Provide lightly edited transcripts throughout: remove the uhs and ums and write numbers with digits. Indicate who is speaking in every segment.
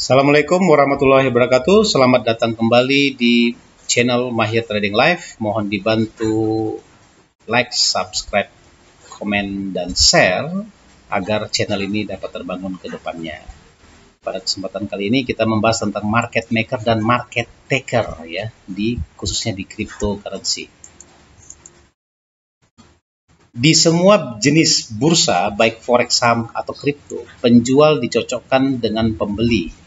Speaker 1: Assalamualaikum warahmatullahi wabarakatuh. Selamat datang kembali di channel Mahir Trading Live. Mohon dibantu like, subscribe, komen, dan share agar channel ini dapat terbangun ke depannya. Pada kesempatan kali ini kita membahas tentang market maker dan market taker ya, khususnya di cryptocurrency. Di semua jenis bursa, baik forex, saham, atau kripto, penjual dicocokkan dengan pembeli.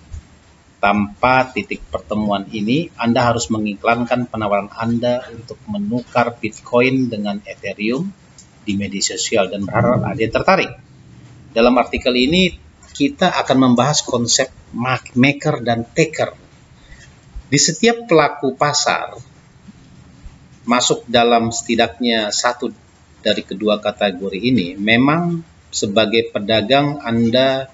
Speaker 1: Tanpa titik pertemuan ini, Anda harus mengiklankan penawaran Anda untuk menukar Bitcoin dengan Ethereum di media sosial dan berharap ada yang tertarik. Dalam artikel ini, kita akan membahas konsep market maker dan taker. Di setiap pelaku pasar, masuk dalam setidaknya satu dari kedua kategori ini, memang sebagai pedagang Anda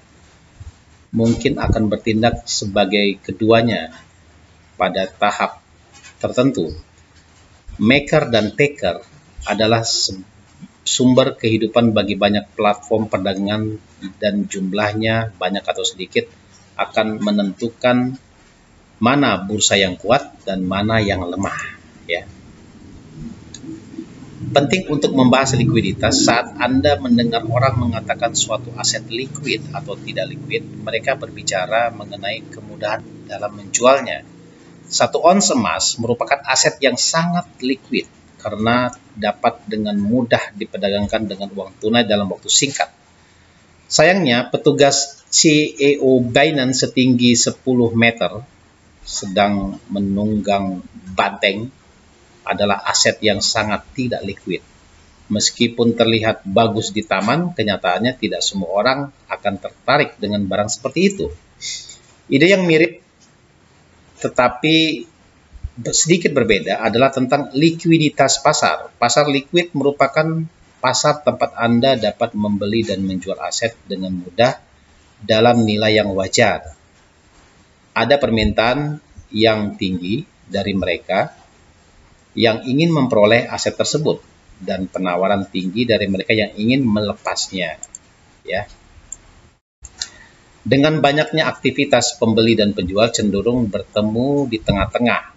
Speaker 1: mungkin akan bertindak sebagai keduanya pada tahap tertentu. Maker dan taker adalah sumber kehidupan bagi banyak platform perdagangan dan jumlahnya banyak atau sedikit akan menentukan mana bursa yang kuat dan mana yang lemah ya. Penting untuk membahas likuiditas. Saat Anda mendengar orang mengatakan suatu aset liquid atau tidak liquid, mereka berbicara mengenai kemudahan dalam menjualnya. 1 ons emas merupakan aset yang sangat liquid karena dapat dengan mudah diperdagangkan dengan uang tunai dalam waktu singkat. Sayangnya, petugas CEO Binance setinggi 10 meter sedang menunggang banteng adalah aset yang sangat tidak liquid. Meskipun terlihat bagus di taman, kenyataannya tidak semua orang akan tertarik dengan barang seperti itu. Ide yang mirip tetapi sedikit berbeda adalah tentang likuiditas pasar. Pasar liquid merupakan pasar tempat Anda dapat membeli dan menjual aset dengan mudah dalam nilai yang wajar. Ada permintaan yang tinggi dari mereka yang ingin memperoleh aset tersebut dan penawaran tinggi dari mereka yang ingin melepasnya ya. Dengan banyaknya aktivitas pembeli dan penjual cenderung bertemu di tengah-tengah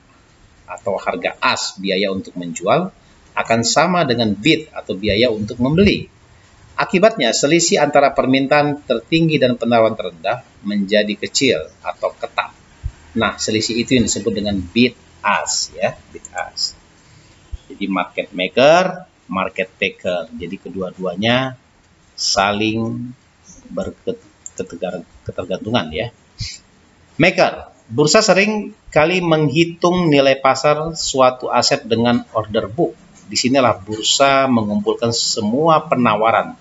Speaker 1: atau harga as biaya untuk menjual akan sama dengan bid atau biaya untuk membeli. Akibatnya selisih antara permintaan tertinggi dan penawaran terendah menjadi kecil atau ketat. Nah, selisih itu yang disebut dengan bid ask ya, bid ask. Jadi market maker, market taker. Jadi kedua-duanya saling berketergantungan ya. Maker, bursa sering kali menghitung nilai pasar suatu aset dengan order book. Disinilah bursa mengumpulkan semua penawaran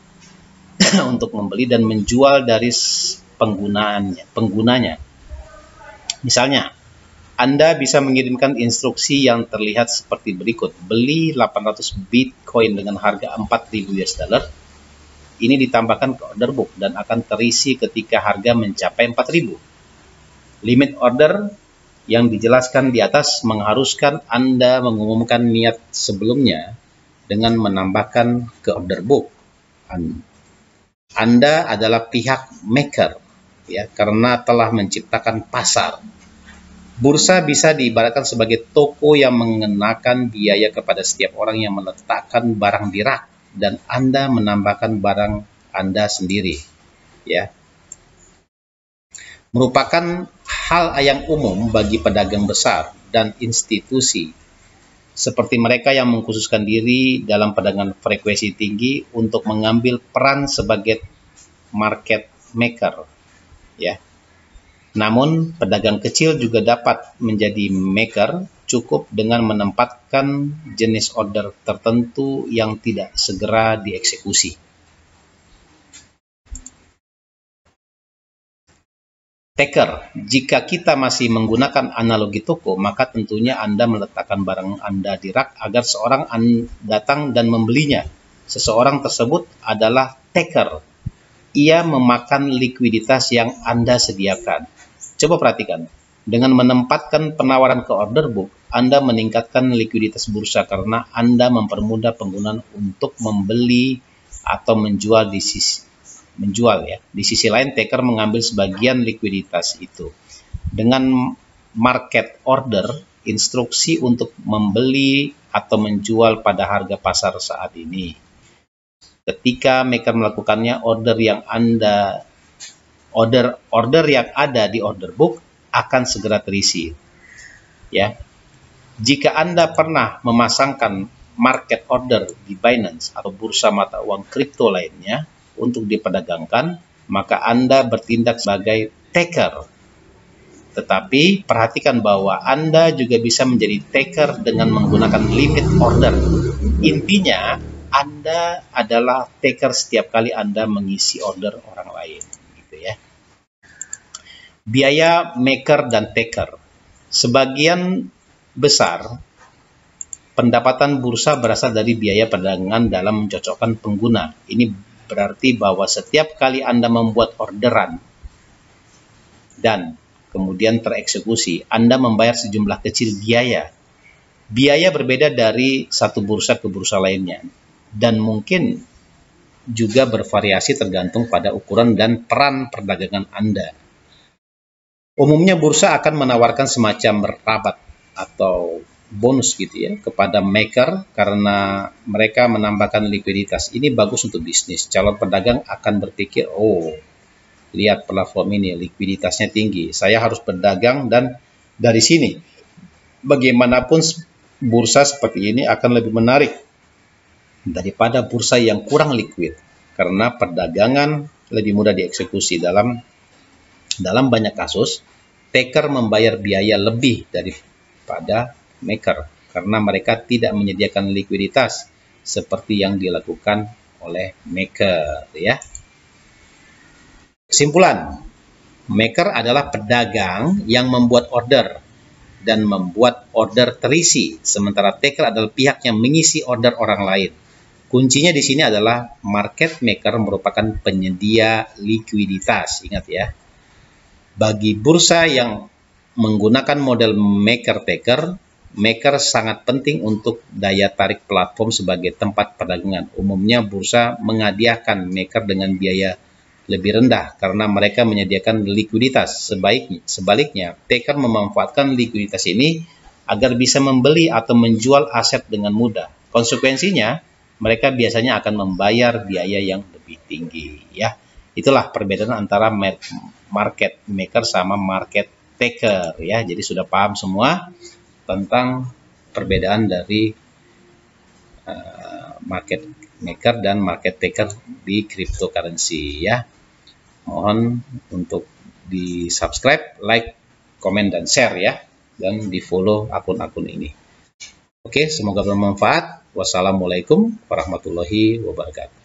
Speaker 1: untuk membeli dan menjual dari penggunanya. Misalnya, Anda bisa mengirimkan instruksi yang terlihat seperti berikut. Beli 800 Bitcoin dengan harga 4.000 US dollar. Ini ditambahkan ke order book dan akan terisi ketika harga mencapai 4.000. Limit order yang dijelaskan di atas mengharuskan Anda mengumumkan niat sebelumnya dengan menambahkan ke order book. Anda adalah pihak maker ya, karena telah menciptakan pasar. Bursa bisa diibaratkan sebagai toko yang mengenakan biaya kepada setiap orang yang meletakkan barang di rak dan Anda menambahkan barang Anda sendiri. Ya. Merupakan hal yang umum bagi pedagang besar dan institusi seperti mereka yang mengkhususkan diri dalam perdagangan frekuensi tinggi untuk mengambil peran sebagai market maker. Ya. Namun, pedagang kecil juga dapat menjadi maker cukup dengan menempatkan jenis order tertentu yang tidak segera dieksekusi. Taker, jika kita masih menggunakan analogi toko, maka tentunya Anda meletakkan barang Anda di rak agar seorang datang dan membelinya. Seseorang tersebut adalah taker. Ia memakan likuiditas yang Anda sediakan. Coba perhatikan, dengan menempatkan penawaran ke order book, Anda meningkatkan likuiditas bursa karena Anda mempermudah penggunaan untuk membeli atau menjual di sisi lain, taker mengambil sebagian likuiditas itu. Dengan market order, instruksi untuk membeli atau menjual pada harga pasar saat ini. Ketika maker melakukannya, order yang ada di order book akan segera terisi. Ya. Jika Anda pernah memasangkan market order di Binance atau bursa mata uang kripto lainnya untuk diperdagangkan, maka Anda bertindak sebagai taker. Tetapi perhatikan bahwa Anda juga bisa menjadi taker dengan menggunakan limit order. Intinya, Anda adalah taker setiap kali Anda mengisi order orang lain, gitu ya. Biaya maker dan taker. Sebagian besar pendapatan bursa berasal dari biaya perdagangan dalam mencocokkan pengguna. Ini berarti bahwa setiap kali Anda membuat orderan dan kemudian tereksekusi, Anda membayar sejumlah kecil biaya. Biaya berbeda dari satu bursa ke bursa lainnya, dan mungkin juga bervariasi tergantung pada ukuran dan peran perdagangan Anda. Umumnya bursa akan menawarkan semacam rabat atau bonus gitu ya kepada maker karena mereka menambahkan likuiditas. Ini bagus untuk bisnis. Calon pedagang akan berpikir, oh, lihat platform ini, likuiditasnya tinggi. Saya harus berdagang dan dari sini, bagaimanapun bursa seperti ini akan lebih menarik daripada bursa yang kurang liquid. Karena perdagangan lebih mudah dieksekusi. Dalam banyak kasus, taker membayar biaya lebih daripada maker. Karena mereka tidak menyediakan likuiditas seperti yang dilakukan oleh maker. Ya. Kesimpulan, maker adalah pedagang yang membuat order dan membuat order terisi, sementara taker adalah pihak yang mengisi order orang lain. Kuncinya di sini adalah market maker merupakan penyedia likuiditas. Ingat ya, bagi bursa yang menggunakan model maker-taker, maker sangat penting untuk daya tarik platform sebagai tempat perdagangan. Umumnya bursa menghadiahkan maker dengan biaya lebih rendah karena mereka menyediakan likuiditas. Sebaliknya, taker memanfaatkan likuiditas ini agar bisa membeli atau menjual aset dengan mudah. Konsekuensinya, mereka biasanya akan membayar biaya yang lebih tinggi. Ya, itulah perbedaan antara market maker sama market taker. Ya, jadi sudah paham semua tentang perbedaan dari market maker dan market taker di cryptocurrency. Ya. Mohon untuk di subscribe, like, komen, dan share ya, dan di follow akun-akun ini. Oke, semoga bermanfaat. Wassalamualaikum warahmatullahi wabarakatuh.